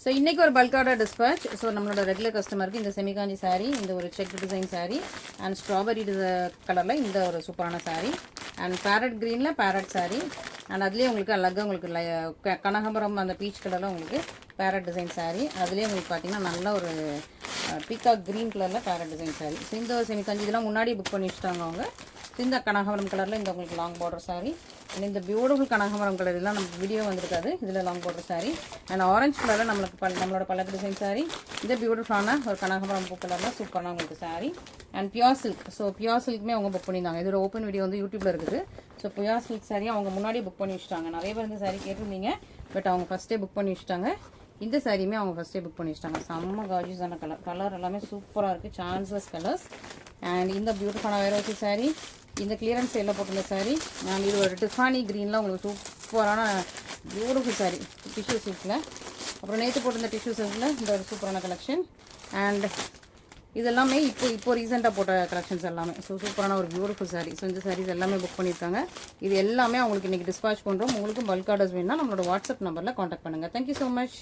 So இன்றைக்கி ஒரு bulk order dispatch. So நம்மளோட ரெகுலர் கஸ்டமருக்கு இந்த செமிகாஞ்சி சாரீ, இந்த ஒரு check design sari and strawberry கலரில் இந்த ஒரு சூப்பரான சாரீ அண்ட் பேரட் க்ரீனில் பேரட் சாரீ அண்ட் அதுலேயே உங்களுக்கு அழகாக உங்களுக்கு கனகாம்பரம் அந்த பீச் கலரில் உங்களுக்கு பேரட் டிசைன் சாரீ. அதுலேயே உங்களுக்கு பார்த்தீங்கன்னா நல்ல ஒரு பீகாக் க்ரீன் கலரில் பேரட் டிசைன் சாரீ. ஸோ இந்த ஒரு செமிகாஞ்சி இதெல்லாம் முன்னாடி புக் பண்ணி வச்சுட்டாங்க அவங்க. இந்த கனகாம்பரம் கலரில் இந்த உங்களுக்கு லாங் பார்டர் சாரீ அண்ட் இந்த பியூட்டிஃபுல் கனகாம்பரம் கலர் இதெல்லாம் நம்ம வீடியோ வந்துருக்காது. இதில் long border sari and orange கலரில் நம்மளோட பல்லக்கு டிசைன் சாரீ. இந்த பியூட்டிஃபுல்லான ஒரு கனகாம்பரம் பூ கலரில் சூப்பரான உங்களுக்கு sari and pure silk. So pure சில்க்குமே அவங்க புக் பண்ணியிருந்தாங்க. இதோட ஓப்பன் வீடியோ வந்து யூடியூப்பில் இருக்குது. ஸோ பியூர் சில்க் சாரீ அவங்க முன்னாடியே புக் பண்ணி வச்சுட்டாங்க. நிறைய பேர் இந்த சாரீ கேட்டிருந்தீங்க, பட் அவங்க ஃபஸ்ட்டே புக் பண்ணி வச்சுட்டாங்க. இந்த சாரியுமே அவங்க ஃபஸ்ட்டே புக் பண்ணி வச்சுட்டாங்க. செம்ம கார்ஜியஸான கலர் எல்லாமே சூப்பராக இருக்குது, சான்ஸ்லெஸ் கலர்ஸ். அண்ட் இந்த பியூட்டிஃபுல்லான வேற ஒரு சாரீ, இந்த கிளியரன்ஸ் சேலில் போட்டிருந்த சாரீ அண்ட் இது ஒரு டிஃபானி க்ரீனில் உங்களுக்கு சூப்பரான பியூட்டிஃபுல் சாரீ டிஷ்யூ சில்கில். அப்புறம் நேற்று போட்டிருந்த டிஷ்யூ சில்கில் இந்த ஒரு சூப்பரான கலெக்ஷன் அண்ட் இதெல்லாமே இப்போ ரீசெண்டாக போட்ட கலெக்ஷன்ஸ் எல்லாமே. ஸோ சூப்பரான ஒரு பியூட்டிஃபுல் சாரீ. ஸோ இந்த சாரீஸ் எல்லாமே புக் பண்ணியிருக்காங்க. இது எல்லாமே அவங்களுக்கு இன்றைக்கி டிஸ்பாச் பண்ணுறோம். உங்களுக்கு பல்க் ஆர்டர்ஸ் வேணும்னா நம்மளோட வாட்ஸ்அப் நம்பரில் காண்டாக்ட் பண்ணுங்கள். Thank you so much.